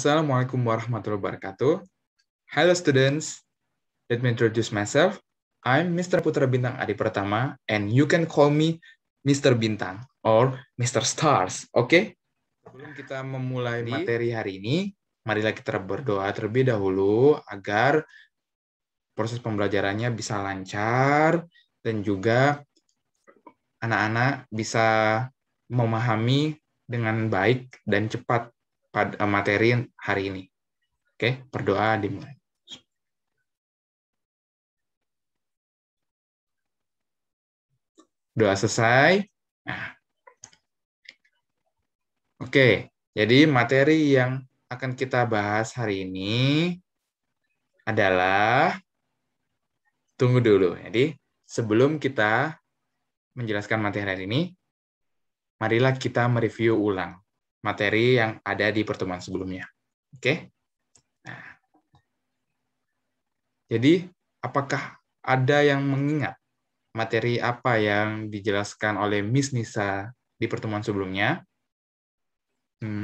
Assalamualaikum warahmatullahi wabarakatuh. Hello students, let me introduce myself. I'm Mr. Putra Bintang Adi Pratama, and you can call me Mr. Bintang or Mr. Stars, oke? Sebelum kita memulai materi hari ini, marilah kita berdoa terlebih dahulu agar proses pembelajarannya bisa lancar dan juga anak-anak bisa memahami dengan baik dan cepat pada materi hari ini. Oke, berdoa dimulai. Doa selesai. Nah. Oke, jadi materi yang akan kita bahas hari ini adalah, tunggu dulu. Jadi, sebelum kita menjelaskan materi hari ini, marilah kita mereview ulang materi yang ada di pertemuan sebelumnya. Oke? Nah. Jadi, apakah ada yang mengingat materi apa yang dijelaskan oleh Miss Nisa di pertemuan sebelumnya?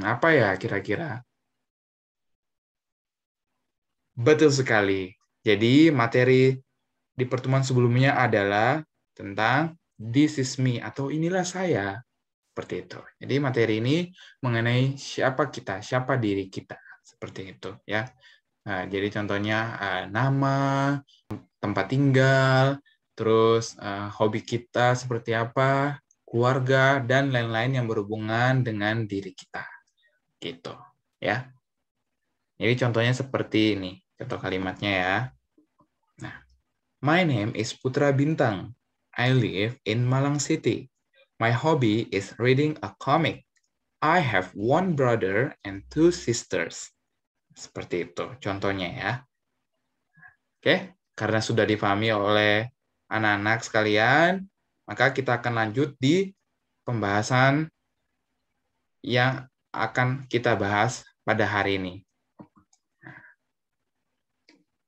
Apa ya kira-kira? Betul sekali. Jadi, materi di pertemuan sebelumnya adalah tentang this is me atau inilah saya. Seperti itu. Jadi materi ini mengenai siapa kita, siapa diri kita. Seperti itu ya. Nah, jadi contohnya nama, tempat tinggal, terus hobi kita seperti apa, keluarga, dan lain-lain yang berhubungan dengan diri kita. Gitu ya. Jadi contohnya seperti ini. Contoh kalimatnya ya. Nah, my name is Putra Bintang. I live in Malang City. My hobby is reading a comic. I have one brother and two sisters. Seperti itu contohnya ya. Oke, karena sudah dipahami oleh anak-anak sekalian, maka kita akan lanjut di pembahasan yang akan kita bahas pada hari ini.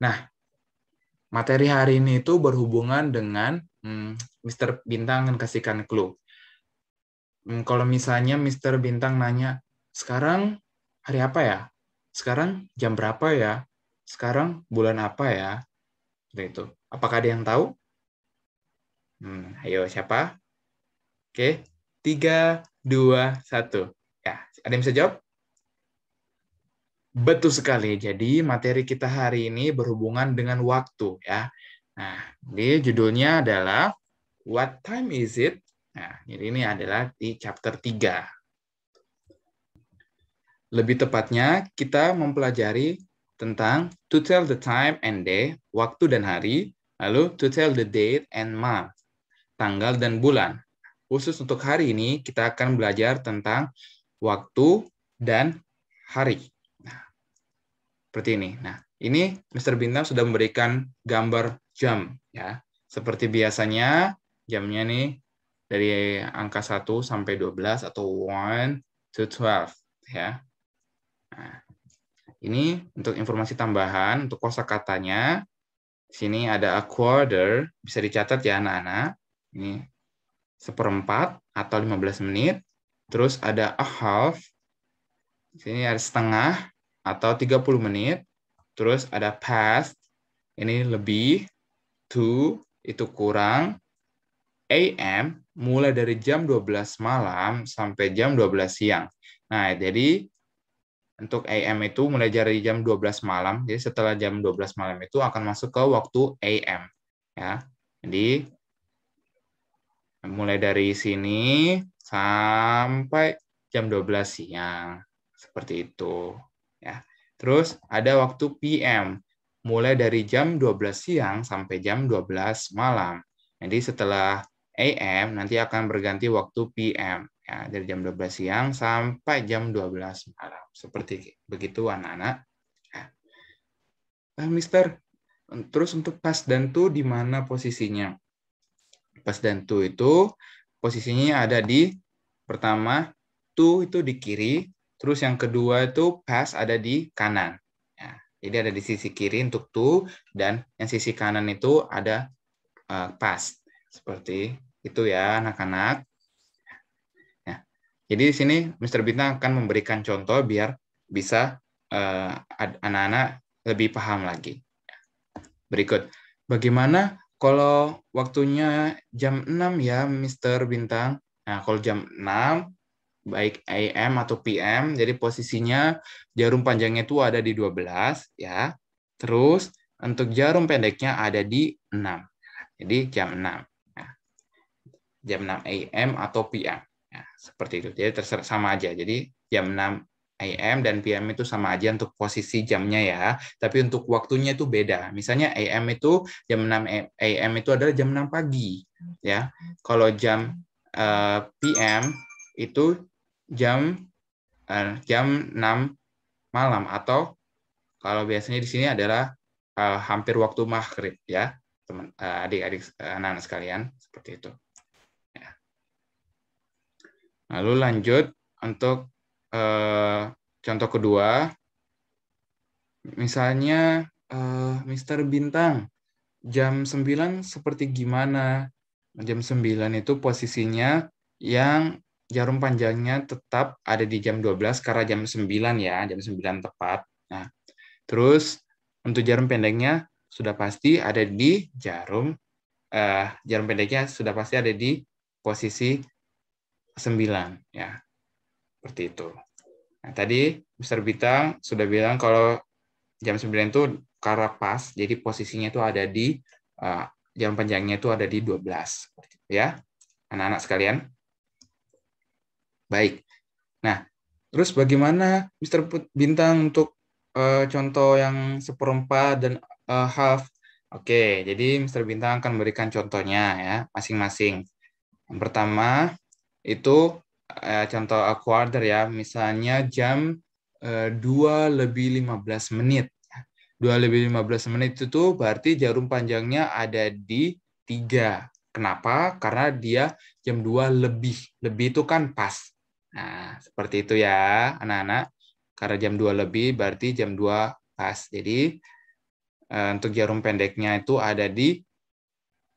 Nah, materi hari ini itu berhubungan dengan Mr. Bintang akan kasihkan clue. Kalau misalnya Mr. Bintang nanya, sekarang hari apa ya? Sekarang jam berapa ya? Sekarang bulan apa ya? Seperti itu. Apakah ada yang tahu? Ayo, siapa? Oke, 3, 2, 1. Ya, ada yang bisa jawab? Betul sekali. Jadi materi kita hari ini berhubungan dengan waktu ya. Nah, jadi judulnya adalah What time is it? Nah, ini adalah di chapter 3. Lebih tepatnya, kita mempelajari tentang to tell the time and day, waktu dan hari, lalu to tell the date and month, tanggal dan bulan. Khusus untuk hari ini, kita akan belajar tentang waktu dan hari. Nah, seperti ini. Nah, ini Mr. Bintang sudah memberikan gambar jam. Ya. Seperti biasanya, jamnya nih dari angka 1 sampai 12 atau 1 to 12. Ya. Nah, ini untuk informasi tambahan, untuk kosakatanya, di sini ada a quarter, bisa dicatat ya anak-anak. Ini seperempat atau 15 menit. Terus ada a half, di sini ada setengah atau 30 menit. Terus ada past, ini lebih, to, itu kurang, AM, mulai dari jam 12 malam sampai jam 12 siang. Nah, jadi untuk AM itu mulai dari jam 12 malam, jadi setelah jam 12 malam itu akan masuk ke waktu AM. Ya. Jadi mulai dari sini sampai jam 12 siang. Seperti itu. Ya. Terus ada waktu PM, mulai dari jam 12 siang sampai jam 12 malam. Jadi setelah AM nanti akan berganti waktu PM. Ya, dari jam 12 siang sampai jam 12 malam. Seperti begitu anak-anak. Mister, terus untuk past dan to di mana posisinya? Past dan to itu posisinya ada di pertama, to itu di kiri, terus yang kedua itu past ada di kanan. Ya, jadi ada di sisi kiri untuk to, dan yang sisi kanan itu ada past. Seperti itu ya anak-anak. Jadi di sini Mr. Bintang akan memberikan contoh biar bisa anak-anak lebih paham lagi. Berikut, bagaimana kalau waktunya jam 6 ya, Mr. Bintang? Nah, kalau jam 6, baik AM atau PM, jadi posisinya jarum panjangnya itu ada di 12, ya. Terus, untuk jarum pendeknya ada di 6. Jadi, jam 6. Nah, jam 6 AM atau PM. Nah, seperti itu. Jadi, terserah sama aja. Jadi, jam 6 AM dan PM itu sama aja untuk posisi jamnya ya, tapi untuk waktunya itu beda. Misalnya AM itu jam 6 AM itu adalah jam 6 pagi ya. Kalau jam PM itu jam 6 malam, atau kalau biasanya di sini adalah hampir waktu maghrib ya, teman adik-adik anak-anak sekalian, seperti itu. Ya. Lalu lanjut untuk contoh kedua, misalnya Mr. Bintang, jam 9 seperti gimana? Jam 9 itu posisinya yang jarum panjangnya tetap ada di jam 12 karena jam 9 ya, jam 9 tepat. Nah, terus untuk jarum pendeknya sudah pasti ada di jarum pendeknya sudah pasti ada di posisi 9 ya. Seperti itu. Nah, tadi Mr. Bintang sudah bilang kalau jam 9 itu karena pas, jadi posisinya itu ada di jam panjangnya itu ada di 12. Ya, anak-anak sekalian. Baik. Nah, terus bagaimana Mr. Bintang untuk contoh yang seperempat dan half? Oke, jadi Mr. Bintang akan memberikan contohnya ya, masing-masing. Yang pertama itu contoh a quarter ya, misalnya jam 2:15. 2:15 itu berarti jarum panjangnya ada di 3. Kenapa? Karena dia jam 2 lebih. Lebih itu kan pas. Nah, seperti itu ya, anak-anak. Karena jam 2 lebih berarti jam 2 pas. Jadi, untuk jarum pendeknya itu ada di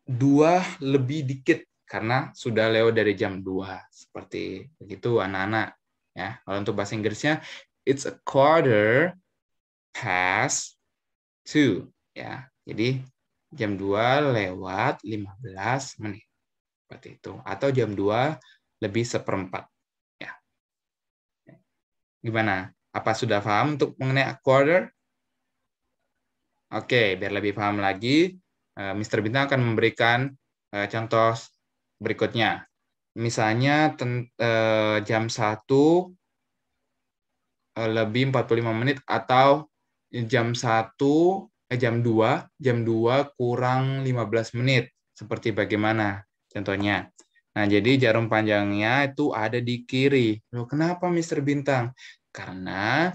2 lebih dikit. Karena sudah lewat dari jam 2. Seperti begitu, anak-anak. Ya, kalau untuk bahasa Inggrisnya, it's a quarter past 2. Ya, jadi jam 2 lewat 15 menit. Seperti itu. Atau jam 2 lebih seperempat. Ya. Gimana? Apa sudah paham untuk mengenai quarter? Oke, biar lebih paham lagi, Mr. Bintang akan memberikan contoh berikutnya. Misalnya jam 1 lebih 45 menit atau jam 2 kurang 15 menit. Seperti bagaimana contohnya? Nah, jadi jarum panjangnya itu ada di kiri. Loh, kenapa Mr. Bintang? Karena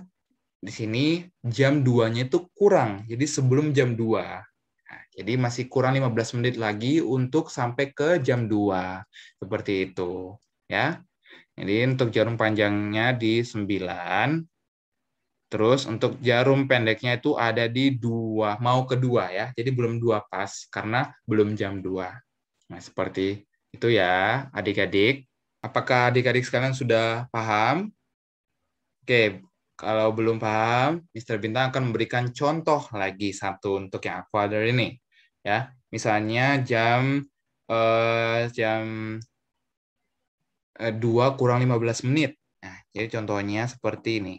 di sini jam 2-nya itu kurang. Jadi sebelum jam 2. Nah, jadi masih kurang 15 menit lagi untuk sampai ke jam 2. Seperti itu. Ya. Jadi untuk jarum panjangnya di 9. Terus untuk jarum pendeknya itu ada di 2, mau ke 2 ya. Jadi belum 2 pas karena belum jam 2. Nah, seperti itu ya, adik-adik. Apakah adik-adik sekalian sudah paham? Oke, kalau belum paham, Mr. Bintang akan memberikan contoh lagi satu untuk yang quarter ini. Ya, misalnya jam 2 kurang 15 menit. Nah, jadi contohnya seperti ini.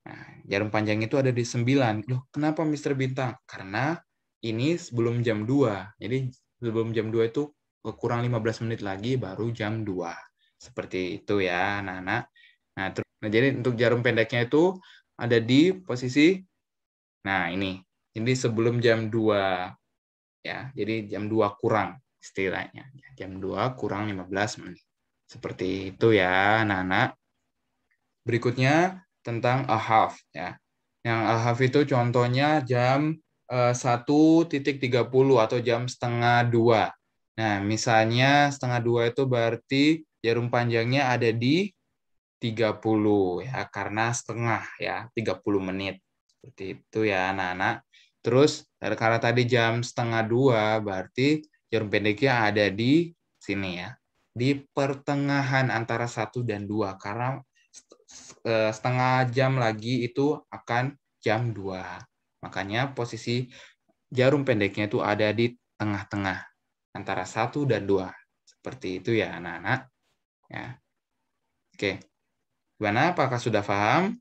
Nah, jarum panjang itu ada di 9. Loh, kenapa Mr. Bintang? Karena ini sebelum jam 2. Jadi sebelum jam 2 itu kurang 15 menit lagi baru jam 2. Seperti itu ya, anak-anak. Nah, jadi untuk jarum pendeknya itu ada di posisi, nah ini sebelum jam 2. Ya, jadi jam 2 kurang istilahnya. Jam 2 kurang 15 menit. Seperti itu ya, anak-anak. Berikutnya tentang a half ya. Yang a half itu contohnya jam 1:30 atau jam setengah 2. Nah, misalnya setengah 2 itu berarti jarum panjangnya ada di 30 ya, karena setengah ya, 30 menit. Seperti itu ya, anak-anak. Terus karena tadi jam setengah 2 berarti jarum pendeknya ada di sini ya. Di pertengahan antara 1 dan 2 karena setengah jam lagi itu akan jam 2. Makanya posisi jarum pendeknya itu ada di tengah-tengah antara 1 dan 2. Seperti itu ya anak-anak. Ya. Oke. Gimana? Apakah sudah paham?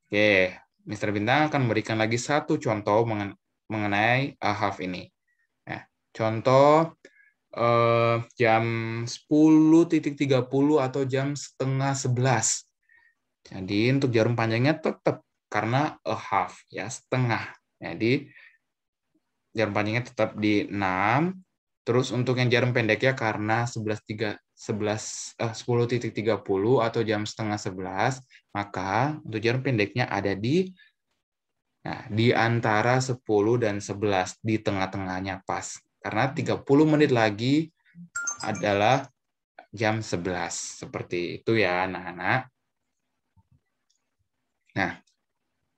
Oke. Mr. Bintang akan memberikan lagi satu contoh mengenai a half ini. Ya. Contoh jam 10.30 atau jam setengah 11. Jadi untuk jarum panjangnya tetap karena a half ya, setengah. Jadi jarum panjangnya tetap di 6. Terus untuk yang jarum pendeknya karena 10.30 atau jam setengah 11, maka untuk jarum pendeknya ada di antara 10 dan 11, di tengah-tengahnya pas. Karena 30 menit lagi adalah jam 11. Seperti itu ya anak-anak. Nah,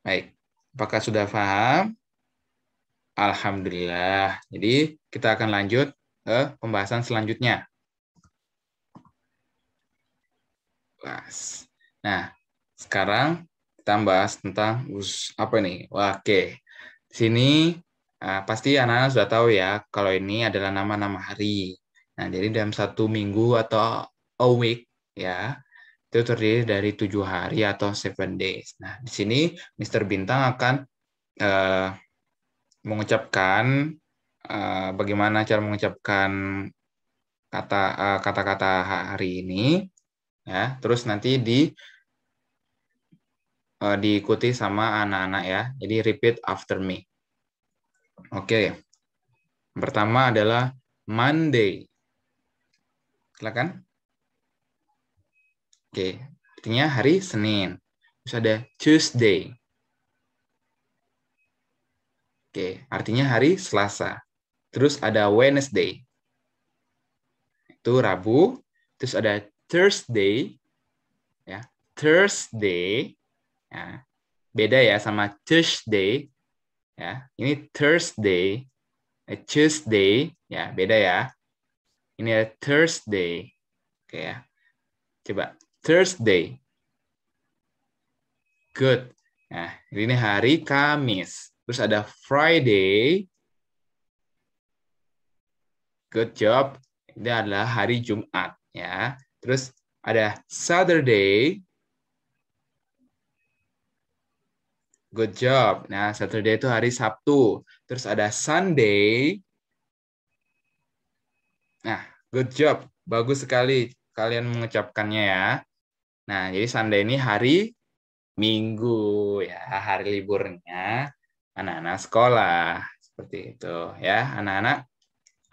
baik. Apakah sudah paham? Alhamdulillah. Jadi kita akan lanjut ke pembahasan selanjutnya. Nah, sekarang kita bahas tentang apa nih? Oke. Di sini pasti anak-anak sudah tahu ya kalau ini adalah nama-nama hari. Nah, jadi dalam satu minggu atau a week ya, itu terdiri dari 7 hari atau 7 days. Nah, di sini Mr. Bintang akan mengucapkan bagaimana cara mengucapkan kata-kata hari ini ya. Terus nanti diikuti sama anak-anak ya. Jadi repeat after me. Oke. Pertama adalah Monday. Silakan. Oke, artinya hari Senin. Terus ada Tuesday. Oke, artinya hari Selasa. Terus ada Wednesday. Itu Rabu. Terus ada Thursday. Ya, Thursday. Ya, beda ya sama Tuesday. Ya, ini Thursday. Tuesday. Ya, beda ya. Ini ada Thursday. Oke ya. Coba Thursday. Good. Nah, ini hari Kamis. Terus ada Friday. Good job. Ini adalah hari Jumat ya. Terus ada Saturday. Good job. Nah, Saturday itu hari Sabtu. Terus ada Sunday. Nah, good job. Bagus sekali kalian mengucapkannya ya. Nah, jadi Sunday ini hari Minggu ya, hari liburnya anak-anak sekolah. Seperti itu ya, anak-anak.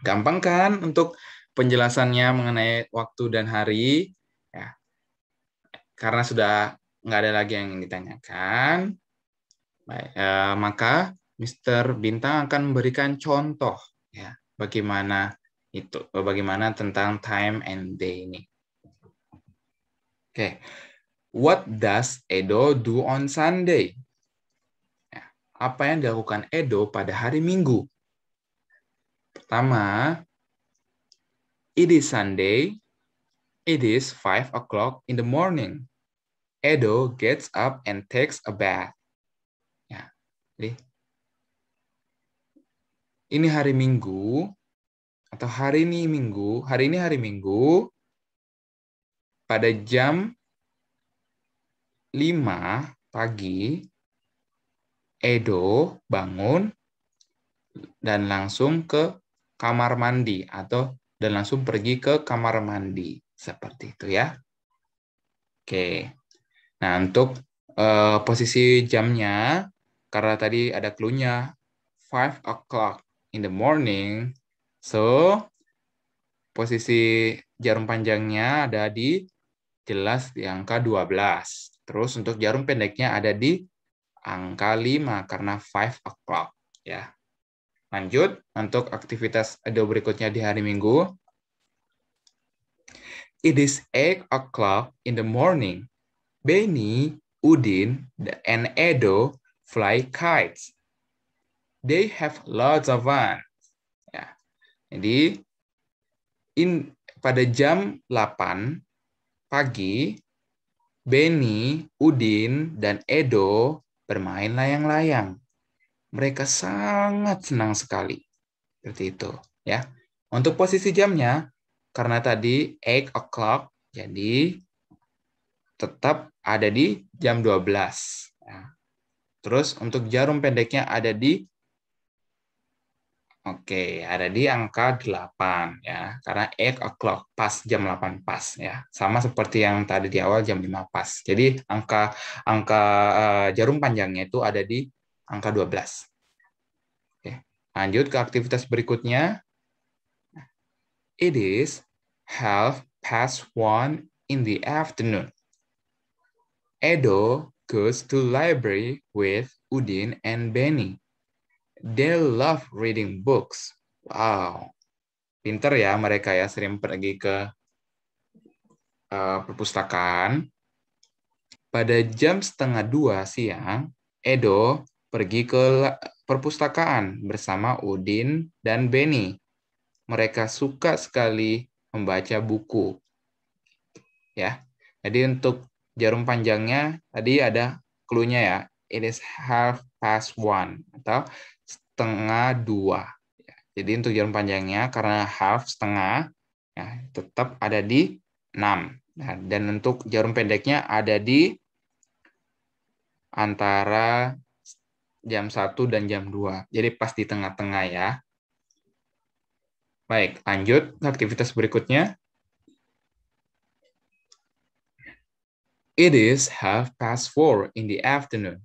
Gampang kan untuk penjelasannya mengenai waktu dan hari ya. Karena sudah nggak ada lagi yang ditanyakan. Baik, maka Mr. Bintang akan memberikan contoh ya, bagaimana tentang time and day ini. Oke. What does Edo do on Sunday? Ya, apa yang dilakukan Edo pada hari Minggu? Pertama, it is Sunday. It is 5 o'clock in the morning. Edo gets up and takes a bath. Ya, jadi ini hari Minggu atau hari ini Minggu. Hari ini hari Minggu pada jam 5 pagi. Edo bangun dan langsung ke kamar mandi dan langsung pergi ke kamar mandi. Seperti itu ya. Oke. Nah, untuk posisi jamnya, karena tadi ada clue-nya 5 o'clock in the morning. So, posisi jarum panjangnya ada jelas di angka 12. Terus untuk jarum pendeknya ada di angka 5 karena 5 o'clock ya. Lanjut untuk aktivitas Edo berikutnya di hari Minggu. It is 8 o'clock in the morning. Benny, Udin, and Edo fly kites. They have lots of fun. Ya. Jadi pada jam 8 pagi Benny, Udin, dan Edo bermain layang-layang. Mereka sangat senang sekali. Seperti itu, ya. Untuk posisi jamnya, karena tadi 8 o'clock, jadi tetap ada di jam 12. Ya. Terus untuk jarum pendeknya ada di angka 8 ya. Karena 8 o'clock pas jam 8 pas ya. Sama seperti yang tadi di awal jam 5 pas. Jadi angka jarum panjangnya itu ada di angka 12. Oke. Lanjut ke aktivitas berikutnya. It is 1:30 in the afternoon. Edo goes to library with Udin and Benny. They love reading books. Wow, pinter ya mereka ya, sering pergi ke perpustakaan. Pada jam 1:30 siang, Edo pergi ke perpustakaan bersama Udin dan Benny. Mereka suka sekali membaca buku. Ya, jadi untuk jarum panjangnya tadi ada clue-nya ya. It is 1:30 atau 1:30. Jadi untuk jarum panjangnya karena half setengah ya, tetap ada di 6. Nah, dan untuk jarum pendeknya ada di antara jam 1 dan jam 2. Jadi pas di tengah-tengah ya. Baik, lanjut ke aktivitas berikutnya. It is 4:30 in the afternoon.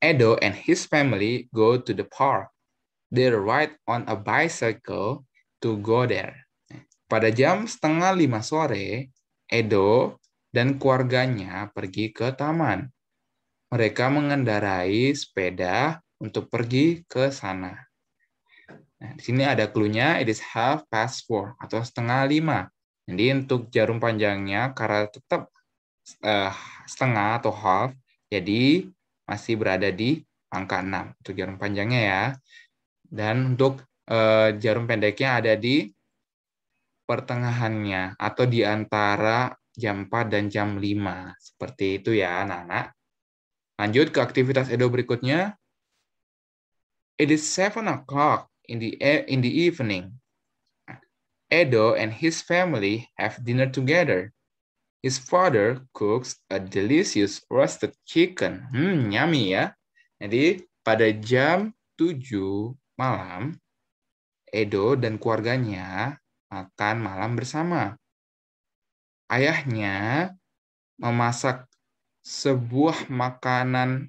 Edo and his family go to the park. They ride on a bicycle to go there. Pada jam 4:30 sore, Edo dan keluarganya pergi ke taman. Mereka mengendarai sepeda untuk pergi ke sana. Nah, di sini ada clue-nya, it is 4:30 atau 4:30. Jadi untuk jarum panjangnya karena tetap setengah atau half, jadi masih berada di angka 6 untuk jarum panjangnya ya. Dan untuk jarum pendeknya ada di pertengahannya atau di antara jam 4 dan jam 5. Seperti itu ya, anak-anak. Lanjut ke aktivitas Edo berikutnya. It is 7 o'clock in the evening. Edo and his family have dinner together. His father cooks a delicious roasted chicken. Yummy ya. Jadi pada jam 7 malam, Edo dan keluarganya makan malam bersama. Ayahnya memasak sebuah makanan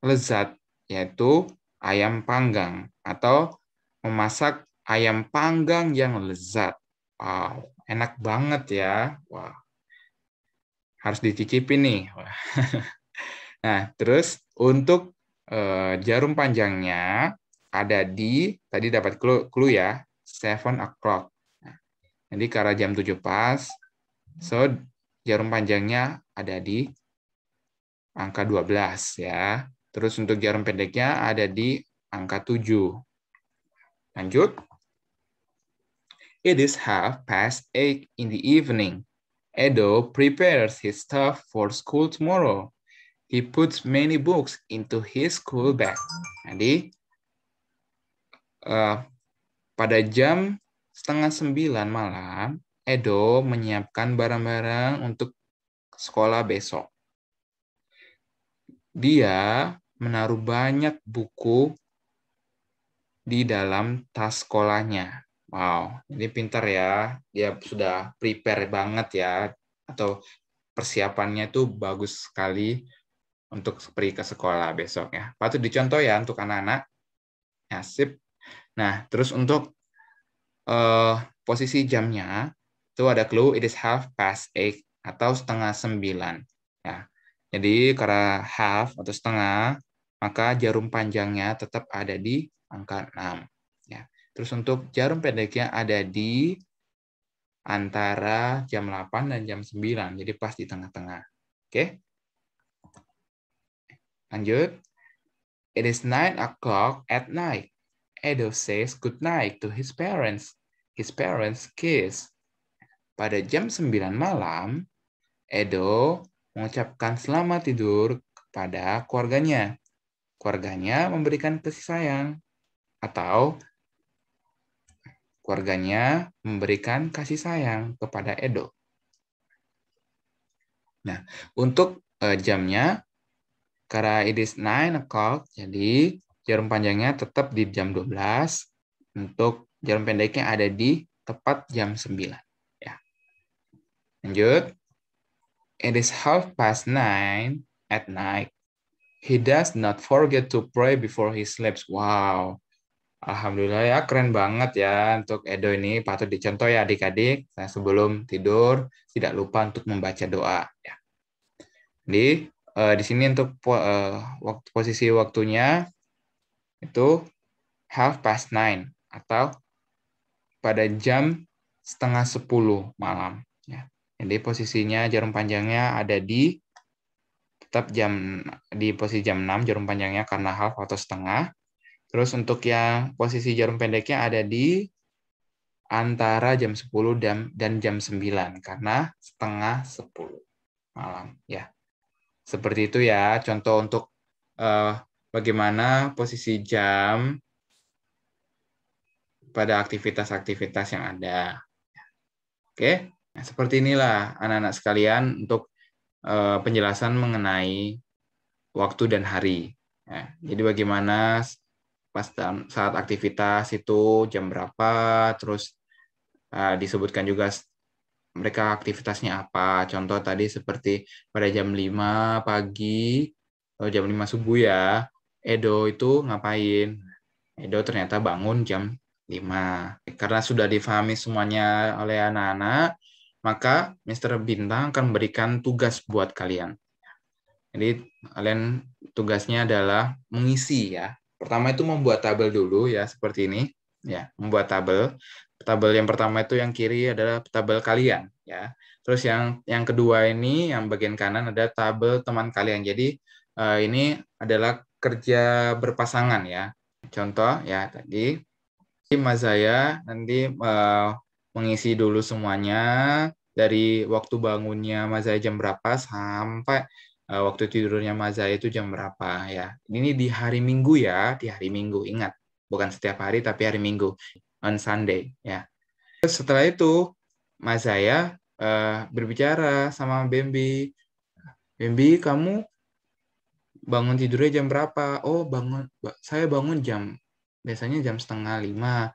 lezat, yaitu ayam panggang, atau memasak ayam panggang yang lezat. Wow, enak banget ya. Wow. Harus dicicipin nih. Nah, terus untuk jarum panjangnya ada di, tadi dapat clue ya, 7 o'clock. Nah, jadi karena jam 7 pas, so jarum panjangnya ada di angka 12 ya. Terus untuk jarum pendeknya ada di angka 7. Lanjut. It is 8:30 in the evening. Edo prepares his stuff for school tomorrow. He puts many books into his school bag. Jadi, pada jam 8:30 malam, Edo menyiapkan barang-barang untuk sekolah besok. Dia menaruh banyak buku di dalam tas sekolahnya. Wow, ini pintar ya. Dia sudah prepare banget ya. Atau persiapannya itu bagus sekali untuk pergi ke sekolah besok ya. Patut dicontoh ya untuk anak-anak. Ya, sip. Nah, terus untuk posisi jamnya, itu ada clue, it is 8:30 atau 8:30. Ya. Jadi karena half atau setengah, maka jarum panjangnya tetap ada di angka 6. Ya. Terus untuk jarum pendeknya ada di antara jam 8 dan jam 9. Jadi pas di tengah-tengah. Oke. Lanjut. It is 9 o'clock at night. Edo says good night to his parents. His parents kiss. Pada jam 9 malam, Edo mengucapkan selamat tidur kepada keluarganya. Keluarganya memberikan kasih sayang. Atau keluarganya memberikan kasih sayang kepada Edo. Nah, untuk jamnya, karena it is 9 o'clock, jadi jarum panjangnya tetap di jam 12. Untuk jarum pendeknya ada di tepat jam 9. Ya. Lanjut. It is 9:30 at night. He does not forget to pray before he sleeps. Wow. Alhamdulillah ya, keren banget ya untuk Edo ini. Patut dicontoh ya adik-adik. Nah, sebelum tidur, tidak lupa untuk membaca doa. Ya. Jadi, di sini untuk posisi waktunya itu 9:30 atau pada jam 9:30 malam. Ya. Jadi posisinya jarum panjangnya ada di tetap di posisi jam 6 jarum panjangnya karena half atau setengah. Terus untuk yang posisi jarum pendeknya ada di antara jam 10 dan jam 9 karena 9:30 malam. Ya. Seperti itu ya, contoh untuk bagaimana posisi jam pada aktivitas-aktivitas yang ada. Oke, nah, seperti inilah anak-anak sekalian untuk penjelasan mengenai waktu dan hari. Ya, jadi bagaimana pas saat aktivitas itu jam berapa, terus disebutkan juga mereka aktivitasnya apa. Contoh tadi seperti pada jam 5 pagi, atau jam 5 subuh ya, Edo itu ngapain? Edo ternyata bangun jam 5. Karena sudah difahami semuanya oleh anak-anak, maka Mr. Bintang akan memberikan tugas buat kalian. Jadi kalian tugasnya adalah mengisi ya. Pertama itu membuat tabel dulu ya, seperti ini. Ya, membuat tabel. Tabel yang pertama itu yang kiri adalah tabel kalian ya. Terus yang kedua ini yang bagian kanan ada tabel teman kalian. Jadi ini adalah kerja berpasangan ya. Contoh ya tadi Mazaya nanti mengisi dulu semuanya dari waktu bangunnya Mazaya jam berapa sampai waktu tidurnya Mazaya itu jam berapa ya. Ini di hari Minggu ya, di hari Minggu. Ingat, bukan setiap hari tapi hari Minggu, on Sunday ya. Setelah itu Mazaya berbicara sama Bambi. Bambi, kamu bangun tidurnya jam berapa? Oh, saya bangun biasanya jam 4:30.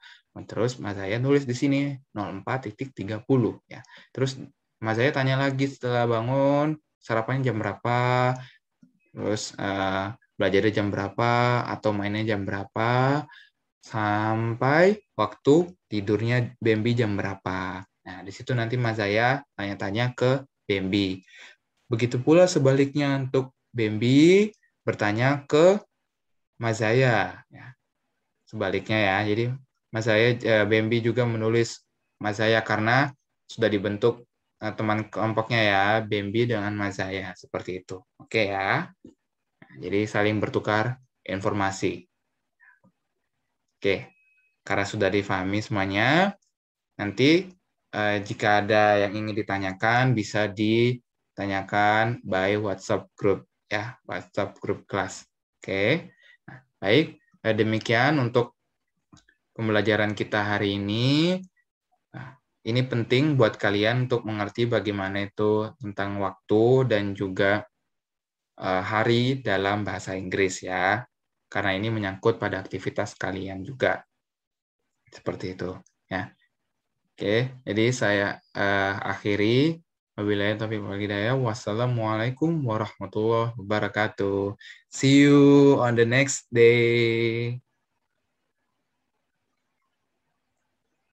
Terus Mas saya nulis di sini 04.30 ya. Terus Mas saya tanya lagi setelah bangun, sarapannya jam berapa? Terus belajarnya jam berapa atau mainnya jam berapa? Sampai waktu tidurnya Bambi jam berapa. Nah, di situ nanti Mas saya tanya-tanya ke Bambi. Begitu pula sebaliknya untuk Bambi bertanya ke Mazaya. Ya. Sebaliknya ya, jadi Bambi juga menulis Mazaya karena sudah dibentuk teman kelompoknya ya, Bambi dengan Mazaya. Seperti itu. Oke ya. Jadi saling bertukar informasi. Oke, karena sudah difahami semuanya, nanti jika ada yang ingin ditanyakan, bisa ditanyakan by WhatsApp group ya, WhatsApp group kelas. Oke, nah, baik. Demikian untuk pembelajaran kita hari ini. Nah, ini penting buat kalian untuk mengerti bagaimana itu tentang waktu dan juga hari dalam bahasa Inggris ya. Karena ini menyangkut pada aktivitas kalian juga. Seperti itu ya. Oke, jadi saya akhiri. Wabillahi taufiq wal hidayah. Wassalamualaikum warahmatullahi wabarakatuh. See you on the next day.